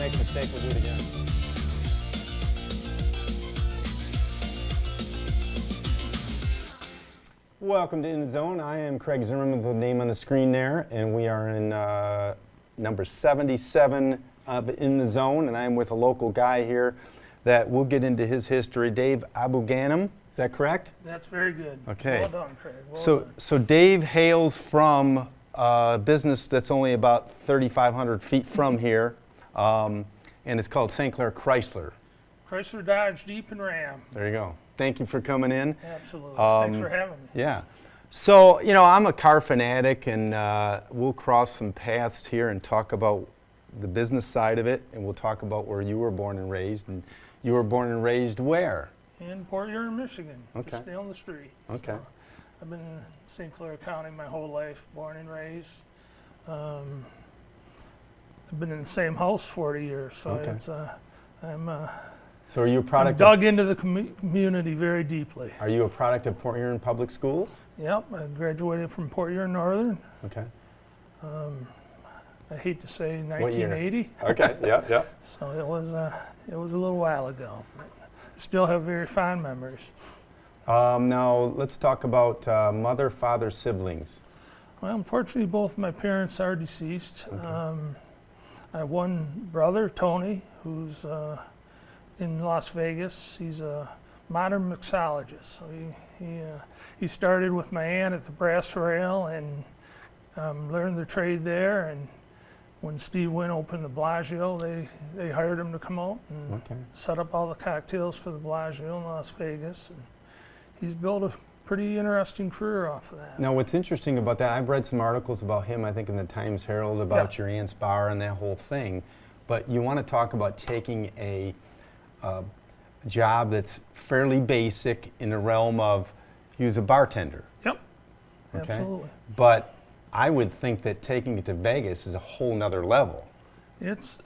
make a mistake, we'll do it again. Welcome to In the Zone. I am Graig Zimmerman with the name on the screen there, and we are in number 77 of In the Zone, and I am with a local guy here that we'll get into his history, Dave Abdu Gamin. Is that correct? That's very good. Okay. Well done, Graig. Well done. So Dave hails from a business that's only about 3,500 feet from here, and it's called St. Clair Chrysler. Chrysler, Dodge, Jeep, and Ram. There you go. Thank you for coming in. Absolutely. Thanks for having me. Yeah. So, you know, I'm a car fanatic, and we'll cross some paths here and talk about the business side of it, and we'll talk about where you were born and raised. And you were born and raised where? In Port Huron, Michigan. Okay. Just down the street. Okay. So I've been in St. Clair County my whole life, born and raised. I've been in the same house 40 years, so Okay. it's So are you a I'm product dug into the community very deeply. Are you a product of Port Huron Public Schools? Yep, I graduated from Port Huron Northern. Okay. I hate to say What year? 1980. Okay, yeah, yeah. So it was a little while ago. I still have very fond memories. Now, let's talk about mother, father, siblings. Well, unfortunately, both my parents are deceased. Okay. I have one brother, Tony, who's in Las Vegas. He's a modern mixologist. So he started with my aunt at the Brass Rail and learned the trade there. And when Steve Wynn opened the Bellagio, they hired him to come out and Okay. set up all the cocktails for the Bellagio in Las Vegas. And he's built a pretty interesting career off of that. Now, what's interesting about that, I've read some articles about him, I think in the Times Herald, about Yeah. your aunt's bar and that whole thing. But you want to talk about taking a job that's fairly basic in the realm of, he was a bartender. Yep, Okay? absolutely. But I would think that taking it to Vegas is a whole nother level. It's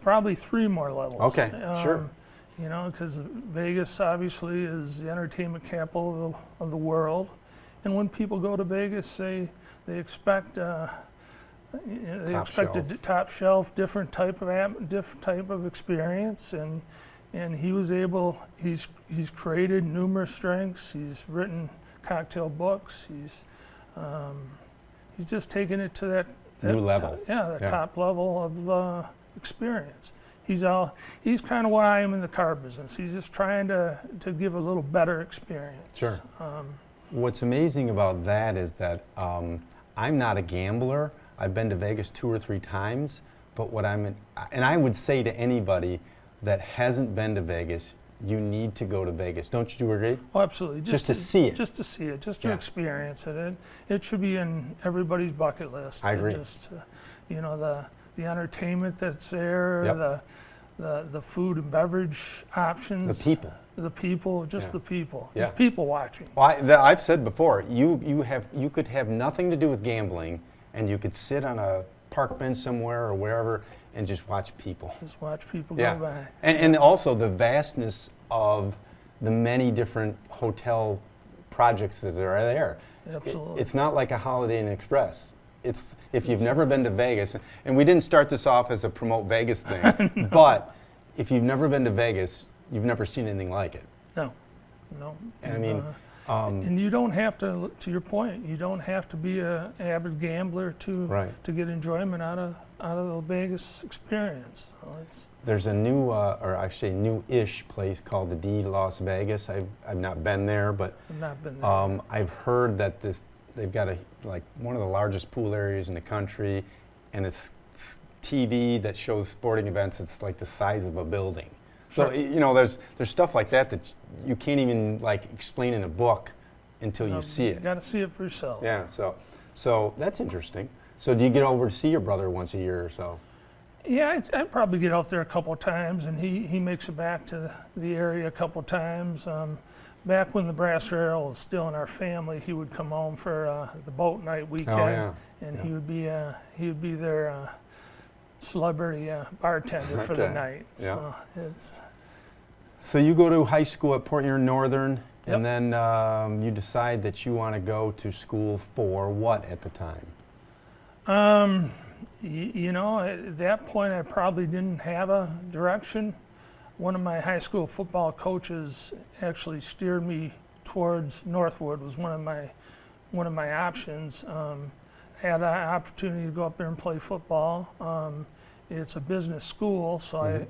probably 3 more levels. Okay, sure. You know, because Vegas obviously is the entertainment capital of the world, and when people go to Vegas, they expect top shelf, different type of experience, and he was able. He's created numerous drinks. He's written cocktail books. He's just taken it to that New level. Top level of experience. He's kind of what I am in the car business. He's just trying to give a little better experience. Sure. What's amazing about that is that I'm not a gambler. I've been to Vegas 2 or 3 times, but and I would say to anybody that hasn't been to Vegas, you need to go to Vegas. Don't you agree? Oh, absolutely. Just to see it. Just to see it, just to Yeah. experience it. It should be in everybody's bucket list. I agree. The entertainment that's there, Yep. the food and beverage options. The people. The people, Yeah. the people. Yeah. There's people watching. Well, I've said before, you could have nothing to do with gambling, and you could sit on a park bench somewhere or wherever and just watch people. Just watch people Yeah. go by. And also the vastness of the many different hotel projects that are there. Absolutely. It's not like a Holiday Inn Express. It's if you've never been to Vegas, and we didn't start this off as a promote Vegas thing, No. but if you've never been to Vegas, you've never seen anything like it. No. And I mean, And you don't have to your point, you don't have to be an avid gambler to get enjoyment out of the Vegas experience. So there's a new, or actually new-ish place called the D Las Vegas. I've not been there, but I've not been there. I've heard that they've got one of the largest pool areas in the country, and it's TV that shows sporting events. It's like the size of a building. So Sure. you know, there's stuff like that you can't even explain in a book until you see it. You got to see it for yourself. Yeah. So that's interesting. So do you get over to see your brother once a year or so? Yeah, I probably get out there a couple of times, and he makes it back to the area a couple of times. Back when the Brass Rail was still in our family, he would come home for the boat night weekend, and he would be their celebrity bartender for the night. Yeah. So So you go to high school at Port Huron Northern, Yep. and then you decide that you want to go to school for what at the time? You know, at that point, I probably didn't have a direction. One of my high school football coaches actually steered me towards Northwood. Was one of my options. Had an opportunity to go up there and play football. It's a business school, so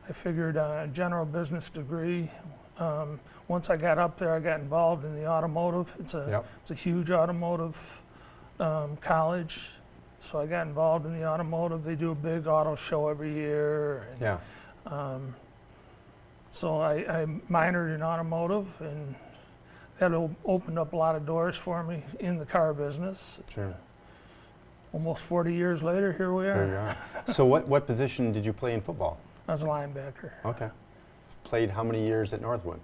I figured a general business degree. Once I got up there, I got involved in the automotive. It's a huge automotive college. So I got involved in the automotive. They do a big auto show every year. And, so I minored in automotive, and that opened up a lot of doors for me in the car business. Sure. Almost 40 years later, here we are. Here you are. So what position did you play in football? I was a linebacker. Okay. Played how many years at Northwood?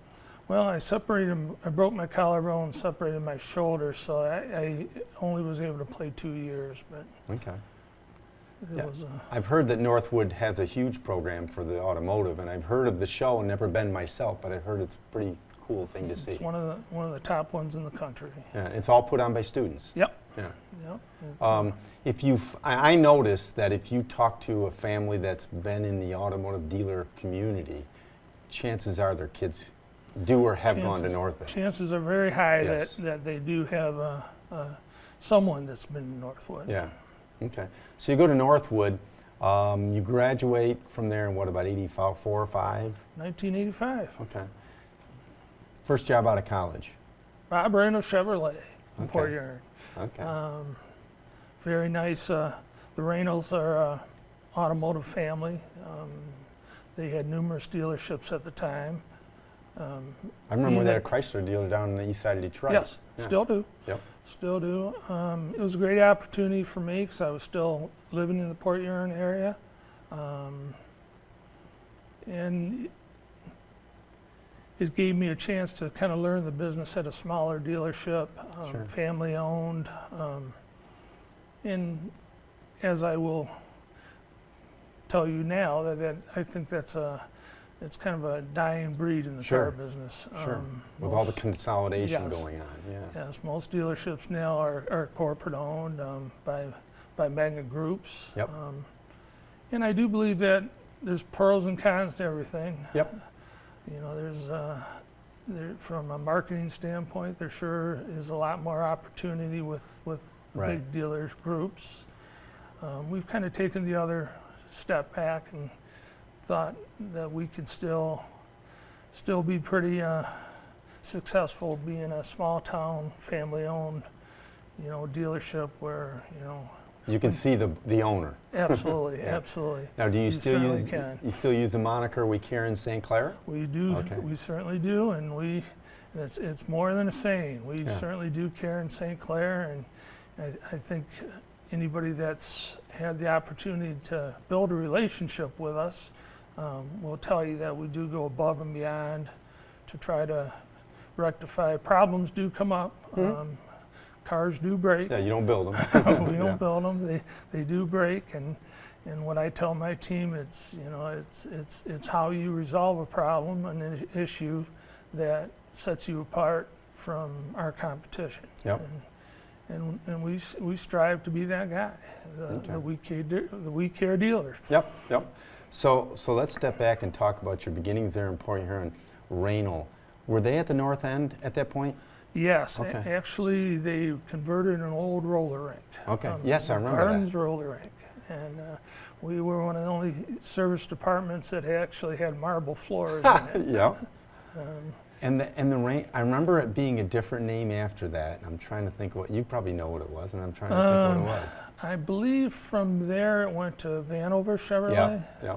Well, I broke my collarbone, separated my shoulder, so I only was able to play 2 years. But okay. It was I've heard that Northwood has a huge program for the automotive, and I've heard of the show, never been myself, but I've heard it's a pretty cool thing to see. It's one of the top ones in the country. Yeah, it's all put on by students. Yep. Yeah. Yep. I noticed that if you talk to a family that's been in the automotive dealer community, chances are their kids do or have gone to Northwood. Chances are very high Yes. that they do have someone that's been in Northwood. Yeah. Okay. So you go to Northwood, you graduate from there in what, about 84 or 5? 1985. Okay. First job out of college? Bob Reynolds Chevrolet in Okay. Port Huron. Okay. Very nice. The Reynolds are an automotive family. They had numerous dealerships at the time. I remember that Chrysler dealer down on the east side of Detroit. Yes, Yeah. still do. Yep. Still do. It was a great opportunity for me because I was still living in the Port Huron area. And it gave me a chance to kind of learn the business at a smaller dealership, Sure. family owned. And as I will tell you now, that I think it's kind of a dying breed in the Sure. car business. Sure. With all the consolidation Yes. going on. Yeah. Yes, most dealerships now are corporate owned by mega groups. Yep. And I do believe that there's pros and cons to everything. Yep. You know, from a marketing standpoint, there sure is a lot more opportunity with Right. big dealers groups. We've kind of taken the other step back and thought that we could still be pretty successful being a small town, family owned, dealership where, You can see the owner. absolutely, Yeah. absolutely. Now, do you still certainly use can. you still use the moniker "We Care in St. Clair"? We do, Okay. we certainly do, and it's more than a saying. We Yeah. certainly do care in St. Clair, and I think anybody that's had the opportunity to build a relationship with us will tell you that we do go above and beyond to try to rectify. Problems do come up. Cars do break. Yeah, you don't build them. We don't Yeah. build them. They do break, and what I tell my team, it's how you resolve a problem, an issue that sets you apart from our competition. Yep. And we strive to be that guy, the we care dealers. Yep. Yep. So let's step back and talk about your beginnings there in Port Huron, Raynal. Were they at the north end at that point? Yes, Okay. actually they converted an old roller rink. Okay. Yes, I remember that. Gardens roller rink, and we were one of the only service departments that actually had marble floors in it. Yeah. And the rain. I remember it being a different name after that. I'm trying to think what you probably know what it was, and I'm trying to think what it was. I believe from there it went to Vanover Chevrolet. Yeah. Yeah.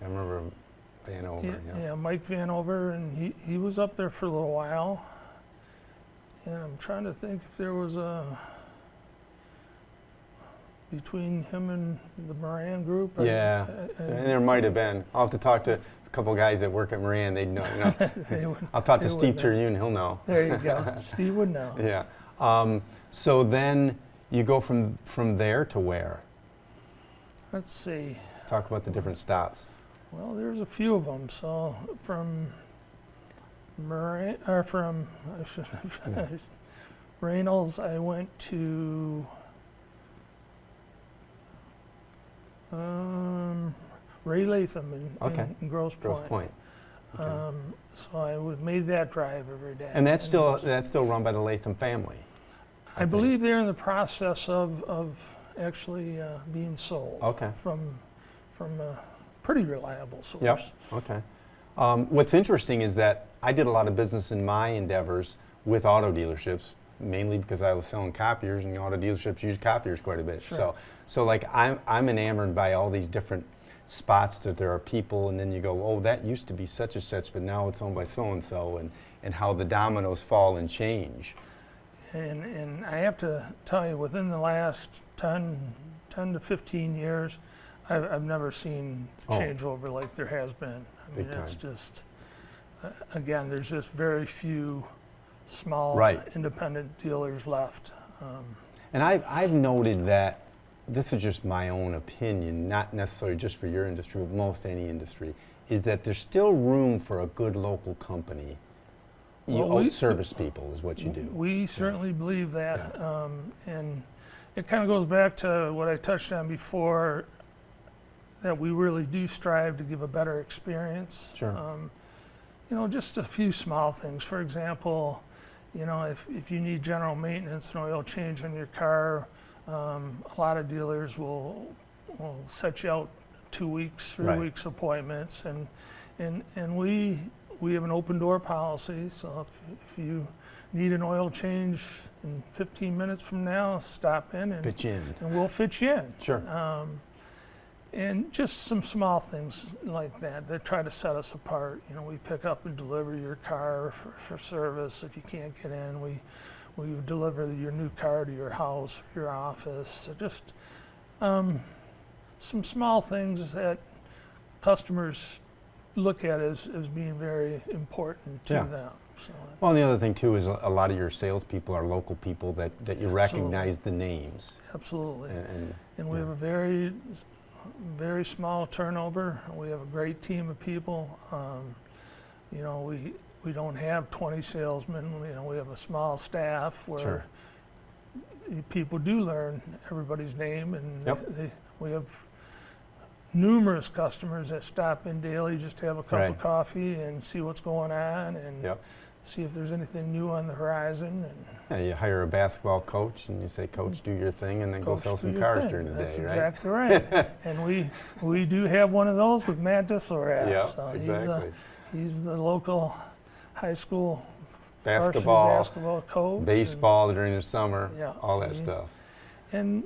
I remember Vanover. Yeah, Mike Vanover, and he was up there for a little while. And I'm trying to think if there was between him and the Moran group. Yeah. And there might have been. I'll have to talk to a couple of guys that work at Moran. They'd know. I'll talk to Steve Terhune. He'll know. There you go. Steve would know. Yeah. So then you go from there to where? Let's see. Let's talk about the different stops. Well, there's a few of them. So from Moran, or from Reynolds, I went to Ray Latham Okay. in Grosse Pointe. Grosse Pointe. Okay. So I made that drive every day. And that's still run by the Latham family. I believe they're in the process of actually being sold. Okay. From a pretty reliable source. Yep. Okay. What's interesting is that I did a lot of business in my endeavors with auto dealerships, mainly because I was selling copiers, and the auto dealerships use copiers quite a bit. Sure. So like I'm enamored by all these different spots that there are people, and then you go, oh, that used to be such and such, but now it's owned by so and so, and how the dominoes fall and change. And I have to tell you, within the last 10 to 15 years, I've never seen changeover like there has been. I mean, it's just, again, there's just very few small independent dealers left. And I've noted that, this is just my own opinion, not necessarily just for your industry, but most any industry, is that there's still room for a good local company. You service people is what you do. We certainly believe that. And it kind of goes back to what I touched on before, that we really do strive to give a better experience. Sure. You know, just a few small things. For example, you know, if you need general maintenance and oil change on your car, a lot of dealers will set you out 2 weeks, 3 weeks appointments, and we have an open door policy. So if you need an oil change in 15 minutes from now, stop in and we'll fit you in. Sure. And just some small things like that try to set us apart. You know, we pick up and deliver your car for service. If you can't get in, we deliver your new car to your house, your office. So just some small things that customers look at as being very important to them. So, well, and the other thing too is a lot of your salespeople are local people that you recognize the names. Absolutely. And we have a very small turnover. We have a great team of people. You know, we don't have 20 salesmen. You know, we have a small staff where people do learn everybody's name, and we have numerous customers that stop in daily just to have a cup of coffee and see what's going on and see if there's anything new on the horizon. And you hire a basketball coach and you say, Coach, do your thing, and then go sell some cars during the day, That's right? exactly right. And we do have one of those with Matt Disselrath. Yeah, so exactly. He's the local high school basketball coach. Baseball during the summer, all that stuff. And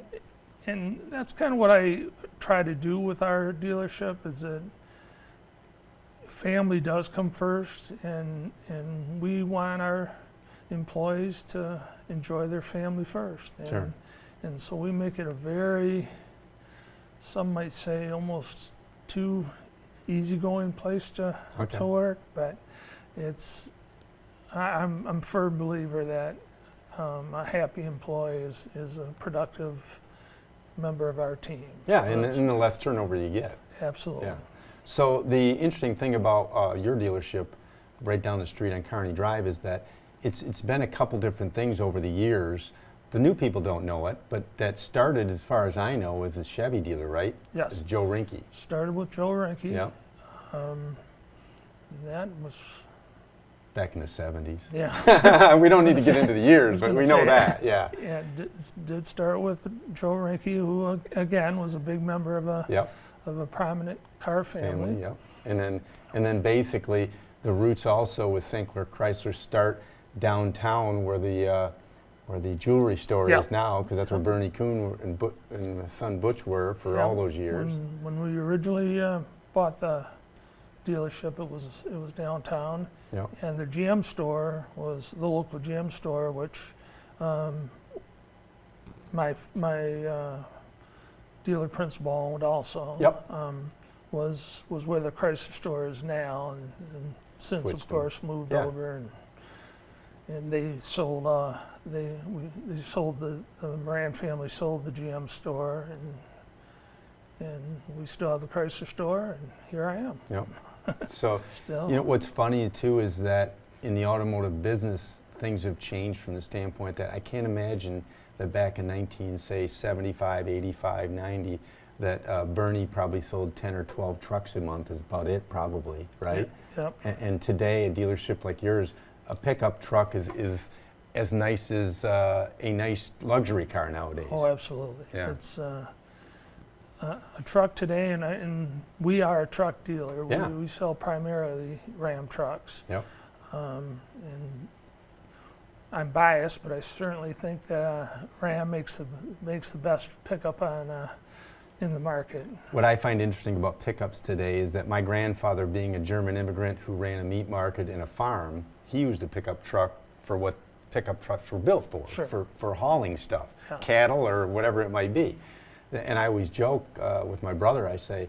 that's kind of what I try to do with our dealership, is that family does come first, and we want our employees to enjoy their family first. And so we make it a very, some might say, almost too easygoing place to work, but I'm a firm believer that a happy employee is a productive member of our team. Yeah, and the less turnover you get. Absolutely. Yeah. So the interesting thing about your dealership right down the street on Kearney Drive is that it's been a couple different things over the years. The new people don't know it, but that started, as far as I know, as a Chevy dealer, right? Yes. It's Joe Rinke. Started with Joe Rinke. Yeah. That was back in the 70s. Yeah. We don't need to get into the years, but we know that. Yeah. Yeah. Did start with Joe Rinke, who again was a big member of a prominent car family. Yep. And then basically the roots also with St. Clair Chrysler start downtown where the jewelry store is now, because that's where Bernie Kuhn and his son Butch were for all those years. When we originally bought the dealership, it was downtown, and the GM store was the local GM store, which my dealer principal owned also. Was where the Chrysler store is now, and since Switched of course moved over, and they sold they sold the Moran family sold the GM store, and we still have the Chrysler store, and here I am. Yep. So Still. You know what's funny too is that in the automotive business things have changed from the standpoint that I can't imagine that back in 1975, 85, 90 that Bernie probably sold 10 or 12 trucks a month is about it, probably, right? Yep. And today, a dealership like yours, a pickup truck is as nice as a nice luxury car nowadays. Oh, absolutely. Yeah. It's a truck today, and we are a truck dealer. Yeah. We sell primarily Ram trucks. Yep. And I'm biased, but I certainly think that Ram makes the best pickup in the market. What I find interesting about pickups today is that my grandfather, being a German immigrant who ran a meat market and a farm, he used a pickup truck for what pickup trucks were built for, Sure. for hauling stuff, Yes. cattle or whatever it might be. And I always joke with my brother, I say,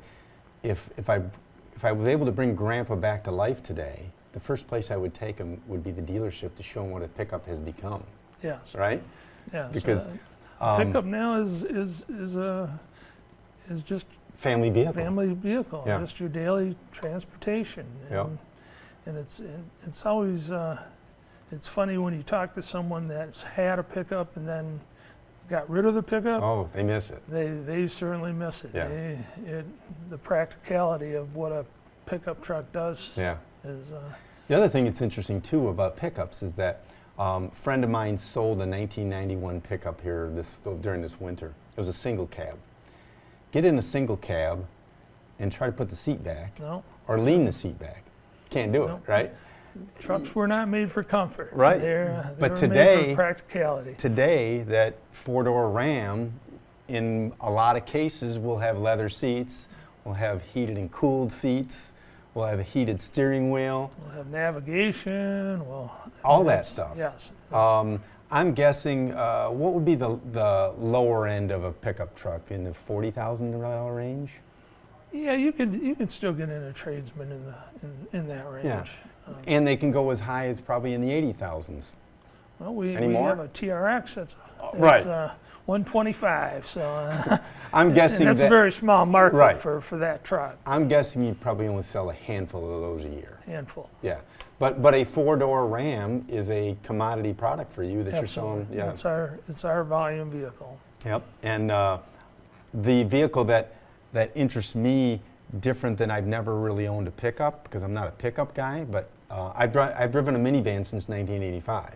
if I was able to bring Grandpa back to life today, the first place I would take him would be the dealership to show him what a pickup has become, Yes. right? Yes. Because pickup now is just family vehicle. family vehicle, Yeah. just your daily transportation. Yep. And it's always it's funny when you talk to someone that's had a pickup and then got rid of the pickup. Oh, they miss it. They certainly miss it. Yeah. The practicality of what a pickup truck does Yeah. is. The other thing that's interesting too about pickups is that a friend of mine sold a 1991 pickup here during this winter. It was a single cab. Get in a single cab and try to put the seat back No, or lean the seat back. Can't do it, No. right? trucks were not made for comfort. Right. They But were today- made for practicality. Today, that four-door Ram, in a lot of cases, will have leather seats, will have heated and cooled seats, will have a heated steering wheel, We'll have navigation. all that stuff. Yes. I'm guessing, what would be the lower end of a pickup truck, in the $40,000 range? Yeah, you can still get in a tradesman in that range. Yeah. And they can go as high as probably in the 80,000s. Well, we Anymore? have a TRX that's right. 125, so I'm guessing and that's that, a very small market Right. for that truck. I'm guessing you probably only sell a handful of those a year. Handful. Yeah, but a four-door Ram is a commodity product for you that Absolutely. you're selling. Yeah. It's our volume vehicle. Yep. And the vehicle that interests me, different than I've never really owned a pickup because I'm not a pickup guy, but I've driven a minivan since 1985.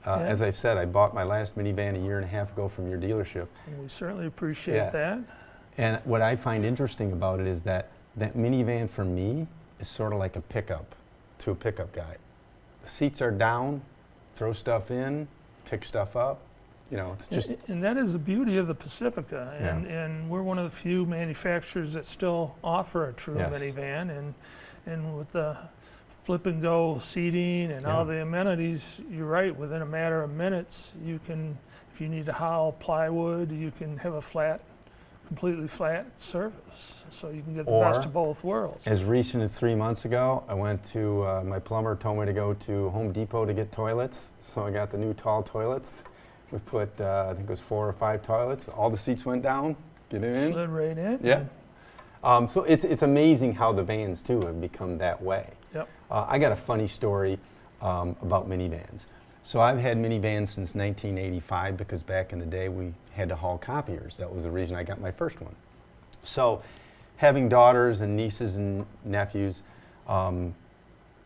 Yeah. As I've said, I bought my last minivan a year and a half ago from your dealership. And we certainly appreciate Yeah. that. And what I find interesting about it is that minivan for me is sort of like a pickup to a pickup guy. The seats are down, throw stuff in, pick stuff up. You know, it's just And that is the beauty of the Pacifica, Yeah. and we're one of the few manufacturers that still offer a true Yes. minivan, and with the flip and go seating and all Yeah. the amenities, you're right, within a matter of minutes, you can, if you need to haul plywood, you can have a completely flat surface, so you can get the best Or- of both worlds. as recent as 3 months ago, I went to, my plumber told me to go to Home Depot to get toilets, so I got the new tall toilets. We put, I think it was 4 or 5 toilets. All the seats went down. Get it in. Slid right in. Yeah. So it's amazing how the vans too have become that way. Yep. I got a funny story about minivans. So I've had minivans since 1985 because back in the day we had to haul copiers. That was the reason I got my first one. So having daughters and nieces and nephews,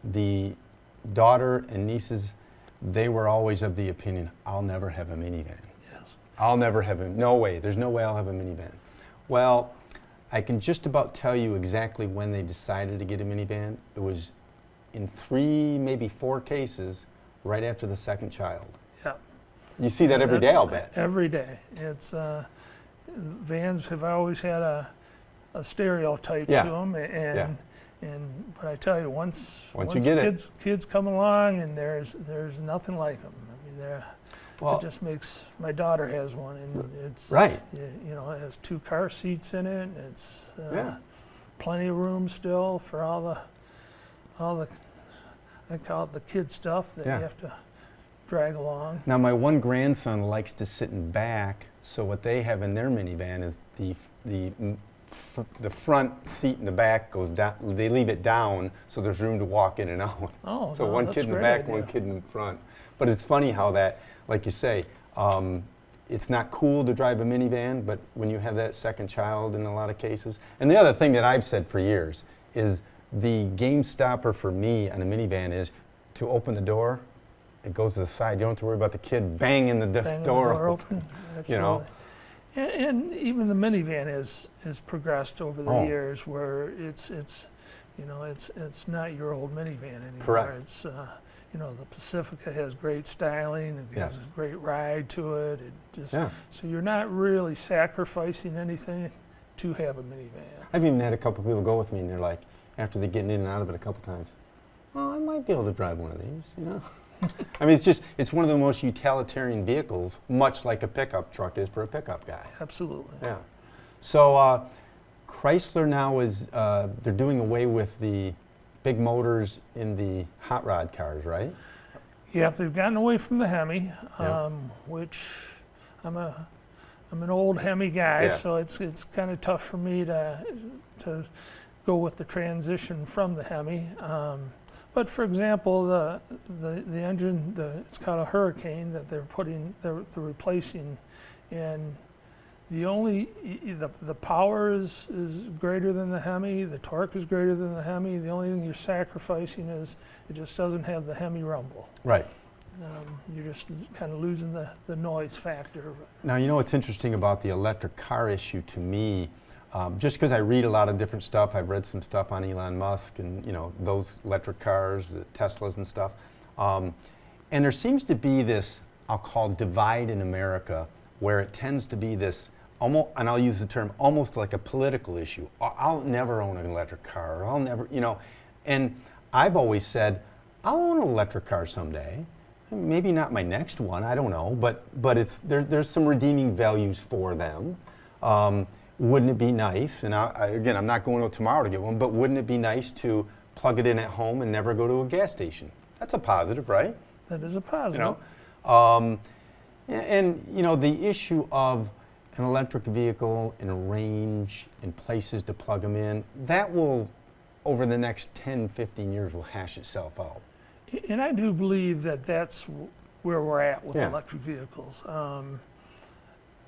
the daughter and nieces, they were always of the opinion, I'll never have a minivan. Yes. I'll never have a, no way, there's no way I'll have a minivan. Well, I can just about tell you exactly when they decided to get a minivan. It was in 3, maybe 4 cases, right after the second child. Yep. You see that every day, That's I'll bet. Every day. It's vans have always had a stereotype Yeah. to them, but I tell you, once you get it. kids come along, and there's nothing like them. I mean, Well, it just makes. My daughter has one, and it's right. You know, it has 2 car seats in it. It's Yeah. plenty of room still for all the I call it the kid stuff that Yeah. you have to drag along. Now, my one grandson likes to sit in back, so what they have in their minivan is the front seat in the back goes down. They leave it down, so there's room to walk in and out. Oh, So no, one that's kid in a the great back, one idea. kid in the front. But it's funny how that, like you say, it's not cool to drive a minivan, but when you have that second child in a lot of cases. And the other thing that I've said for years is the game stopper for me on a minivan is to open the door, it goes to the side. You don't have to worry about the kid banging the door open. You know? And even the minivan has progressed over the years, where it's not your old minivan anymore. Correct. It's the Pacifica has great styling, it has a great ride to it. So you're not really sacrificing anything to have a minivan. I've even had a couple people go with me, and they're like, after they get in and out of it a couple times, well, I might be able to drive one of these, you know. I mean, it's one of the most utilitarian vehicles, much like a pickup truck is for a pickup guy. Absolutely. Yeah. So Chrysler now is, they're doing away with the big motors in the hot rod cars, right? Yeah, they've gotten away from the Hemi, which I'm an old Hemi guy, so it's kind of tough for me to go with the transition from the Hemi. But for example, the engine, it's called a Hurricane that they're replacing, and the power is greater than the Hemi, the torque is greater than the Hemi. The only thing you're sacrificing is it just doesn't have the Hemi rumble. Right. You're just kind of losing the noise factor. Now, you know what's interesting about the electric car issue to me, just because I read a lot of different stuff, I've read some stuff on Elon Musk and, you know, those electric cars, the Teslas and stuff. And there seems to be this, I'll call divide in America, where it tends to be this, almost, and I'll use the term, almost like a political issue. I'll never own an electric car, or I'll never, you know. And I've always said, I'll own an electric car someday. Maybe not my next one, I don't know, but there's some redeeming values for them. Wouldn't it be nice, and again, I'm not going out tomorrow to get one, but wouldn't it be nice to plug it in at home and never go to a gas station? That's a positive, right? That is a positive. You know? And you know, the issue of an electric vehicle and range and places to plug them in, that will, over the next 10, 15 years, will hash itself out. And I do believe that that's where we're at with electric vehicles.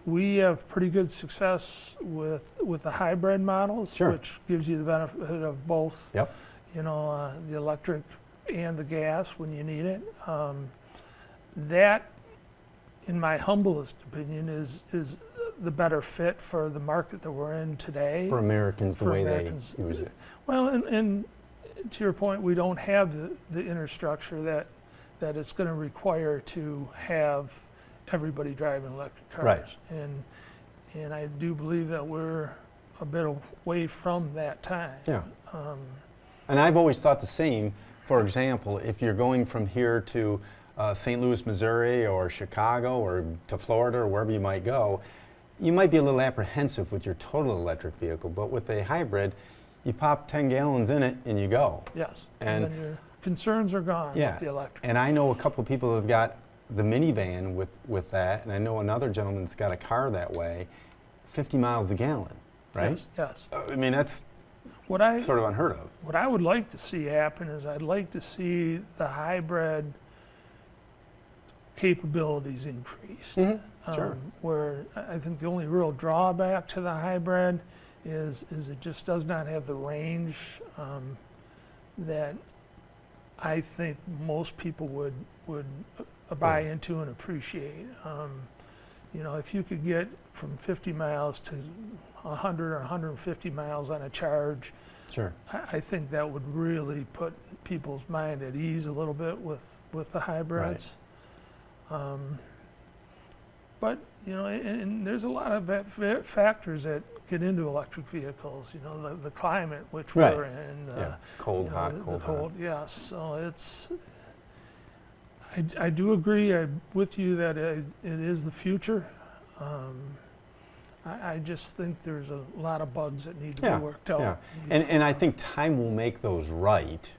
We have pretty good success with the hybrid models, which gives you the benefit of both, you know, the electric and the gas when you need it. That, in my humblest opinion, is the better fit for the market that we're in today. For Americans, the way they use it. Well, and to your point, we don't have the infrastructure that it's going to require to have everybody driving electric cars. Right. And I do believe that we're a bit away from that time. Yeah. And I've always thought the same. For example, if you're going from here to St. Louis, Missouri, or Chicago, or to Florida, or wherever you might go, you might be a little apprehensive with your total electric vehicle, but with a hybrid, you pop 10 gallons in it and you go. Yes, and then your concerns are gone with the electric. And I know a couple of people that have got the minivan with that, and I know another gentleman that's got a car that way, 50 miles a gallon, right? Yes. I mean, that's sort of unheard of. What I would like to see happen is I'd like to see the hybrid capabilities increased. Sure. Where I think the only real drawback to the hybrid is it just does not have the range that I think most people would buy into and appreciate. You know, if you could get from 50 miles to 100 or 150 miles on a charge, I think that would really put people's mind at ease a little bit with the hybrids. But you know, and there's a lot of factors that get into electric vehicles. You know, the climate which we're in. Cold, hot, cold, hot. Yes. So it's. I do agree with you that it is the future. I just think there's a lot of bugs that need to be worked out. Yeah. And I think time will make those right.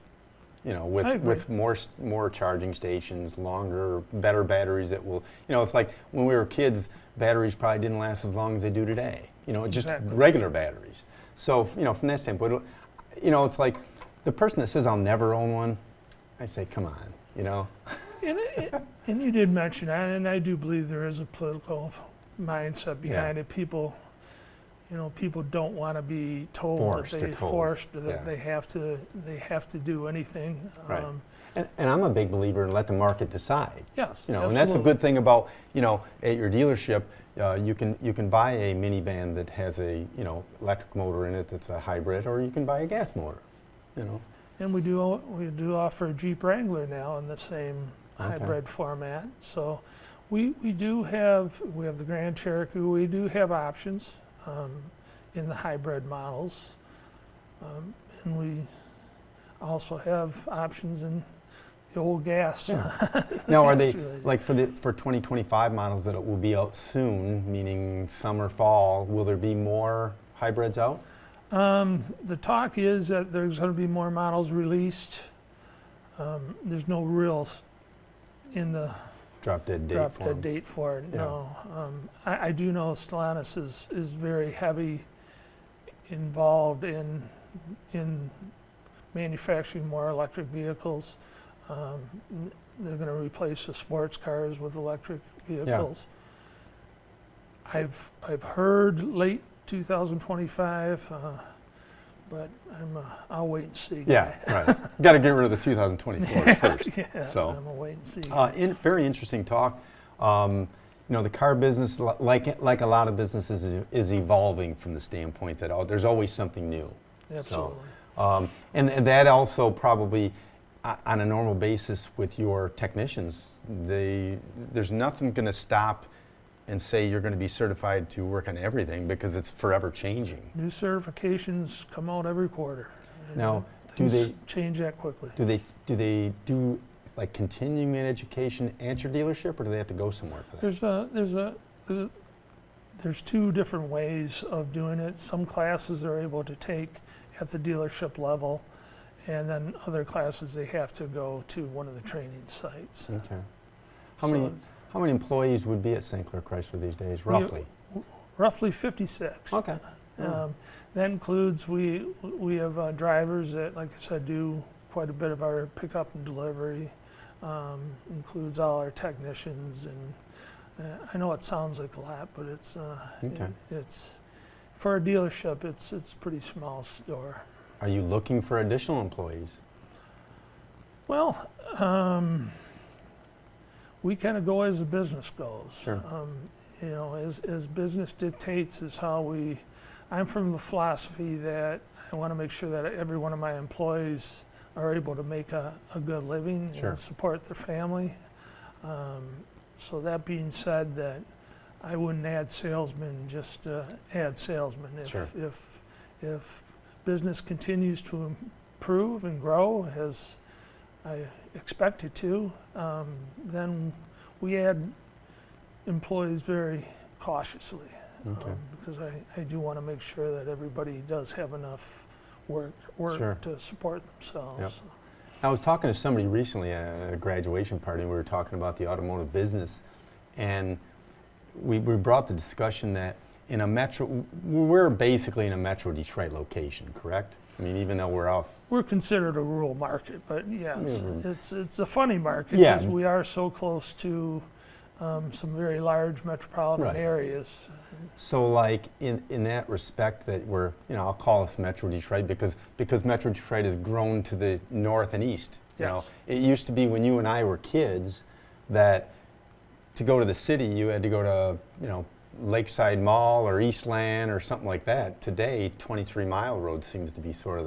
You know, with more charging stations, longer, better batteries that will, you know, it's like when we were kids, batteries probably didn't last as long as they do today. You know, just regular batteries. So, you know, from that standpoint, you know, it's like the person that says I'll never own one, I say, come on, you know. And you did mention that, and I do believe there is a political mindset behind it. People, people don't want to be told that they have to do anything. Right. And I'm a big believer in let the market decide. Yes, and that's a good thing about, at your dealership, you can buy a minivan that has a, electric motor in it that's a hybrid, or you can buy a gas motor, And we do offer a Jeep Wrangler now in the same hybrid format. So we have the Grand Cherokee. We do have options in the hybrid models, and we also have options in the old gas. Now, are they like for 2025 models that it will be out soon, meaning summer, fall? Will there be more hybrids out? The talk is that there's going to be more models released. There's no real in the drop dead date for it. Yeah. No, I do know Stellantis is very heavy involved in manufacturing more electric vehicles. They're going to replace the sports cars with electric vehicles. Yeah. I've heard late 2025, but I'll wait and see. Yeah, right. Got to get rid of the 2024 first. Yes, so I'm gonna wait and see. Very interesting talk. The car business, like a lot of businesses, is evolving from the standpoint that there's always something new. Absolutely. So, and that also probably, on a normal basis with your technicians, there's nothing going to stop and say you're going to be certified to work on everything, because it's forever changing. New certifications come out every quarter. Now, do they change that quickly? Do they do like continuing education at your dealership, or do they have to go somewhere for that? There's two different ways of doing it. Some classes they're able to take at the dealership level, and then other classes they have to go to one of the training sites. Okay. How many employees would be at St. Clair Chrysler these days, roughly? Roughly 56. Okay. That includes, we have drivers that, like I said, do quite a bit of our pickup and delivery. Includes all our technicians, and I know it sounds like a lot, but it's for a dealership, it's a pretty small store. Are you looking for additional employees? Well, we kind of go as the business goes. Sure. As business dictates is how I'm from the philosophy that I want to make sure that every one of my employees are able to make a good living and support their family. So that being said, that I wouldn't add salesmen just to add salesmen. If business continues to improve and grow as I expect it to, then we add employees very cautiously, because I do want to make sure that everybody does have enough work to support themselves. Yep. I was talking to somebody recently at a graduation party, and we were talking about the automotive business, and we brought the discussion that in a metro, we're basically in a metro Detroit location, correct? I mean, even though we're considered a rural market, but yes, it's a funny market because we are so close to some very large metropolitan areas. So, like in that respect, that we're I'll call us Metro Detroit because Metro Detroit has grown to the north and east. It used to be when you and I were kids that to go to the city you had to go to Lakeside Mall or Eastland or something like that. Today, 23 Mile Road seems to be sort of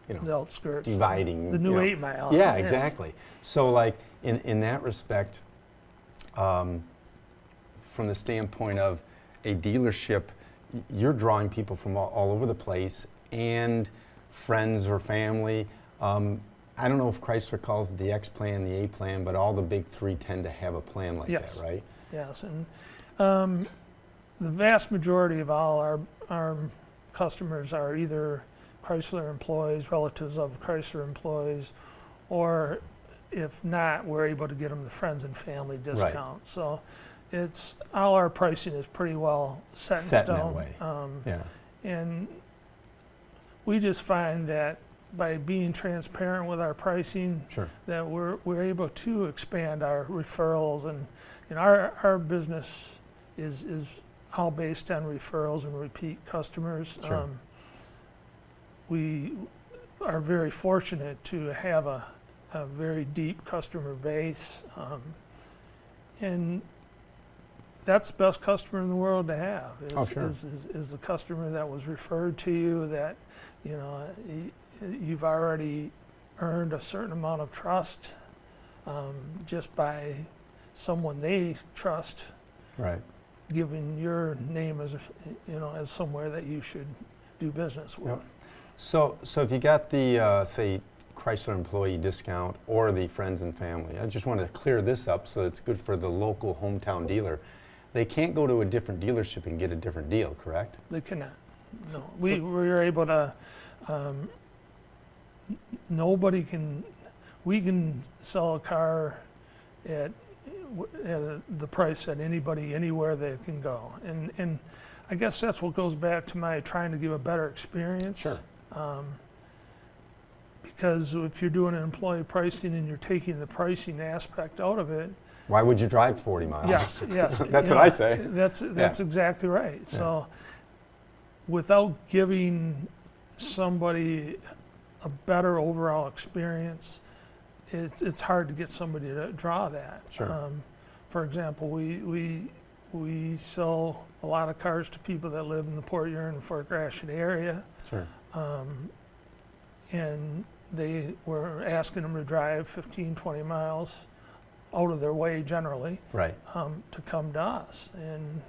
the outskirts, dividing. The new 8 Mile. Yeah, exactly. So, like in that respect, from the standpoint of a dealership, you're drawing people from all over the place and friends or family. I don't know if Chrysler calls it the X plan, the A plan, but all the big three tend to have a plan like that, right? Yes, and the vast majority of all our customers are either Chrysler employees, relatives of Chrysler employees, or if not, we're able to get them the friends and family discount. Right. So it's all our pricing is pretty well set in stone. In that way. And we just find that by being transparent with our pricing, Sure. that we're able to expand our referrals, and our business is all based on referrals and repeat customers. Sure. We are very fortunate to have a very deep customer base, and that's the best customer in the world to have. Is the customer that was referred to you, that you've already earned a certain amount of trust just by someone they trust, Right. giving your name as as somewhere that you should do business with. Yep. So if you got the say Chrysler employee discount or the friends and family, I just want to clear this up so it's good for the local hometown dealer. They can't go to a different dealership and get a different deal, correct? They cannot. No, we were able to. Nobody can. We can sell a car at the price that anybody anywhere they can go, and I guess that's what goes back to my trying to give a better experience. Sure. Because if you're doing an employee pricing and you're taking the pricing aspect out of it, Why would you drive 40 miles? yes, That's what I say. That's exactly right. So, without giving somebody a better overall experience, it's hard to get somebody to draw that. Sure. For example, we sell a lot of cars to people that live in the Port Huron and Fort Gratiot area. Sure. And they were asking them to drive 15, 20 miles out of their way generally, Right. to come to us. And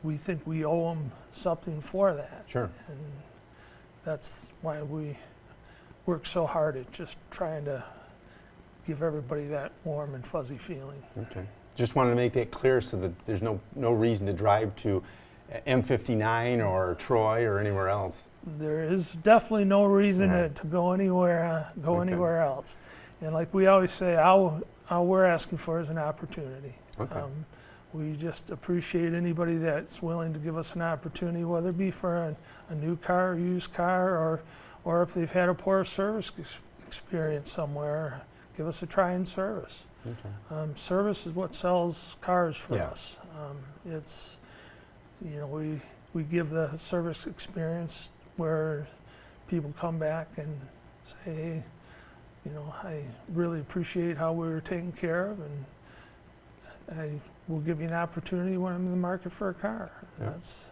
we think we owe them something for that. Sure. And that's why we work so hard at just trying to give everybody that warm and fuzzy feeling. Okay. Just wanted to make that clear so that there's no reason to drive to M59 or Troy or anywhere else. There is definitely no reason Right. to go anywhere Okay. anywhere else. And like we always say, all we're asking for is an opportunity. Okay. We just appreciate anybody that's willing to give us an opportunity, whether it be for a new car, used car, or if they've had a poor service experience somewhere, give us a try in service. Okay. Service is what sells cars for Yeah. us. It's, we give the service experience where people come back and say, hey, I really appreciate how we were taken care of, and I will give you an opportunity when I'm in the market for a car. Yeah. That's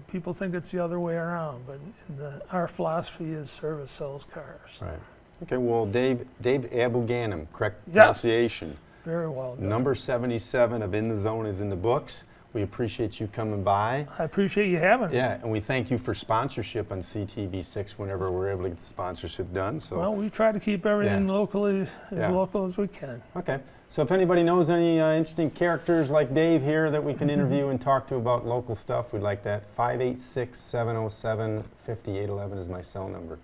people think it's the other way around, but our philosophy is service sells cars. Right. Okay. Well, Dave Abdu Gamin, correct Yes. pronunciation. Very well done. Number 77 of In the Zone is in the books. We appreciate you coming by. I appreciate you having me. Yeah, and we thank you for sponsorship on CTV6 whenever we're able to get the sponsorship done. So. Well, we try to keep everything locally, as local as we can. Okay. So if anybody knows any interesting characters like Dave here that we can interview and talk to about local stuff, we'd like that. 586-707-5811 is my cell number.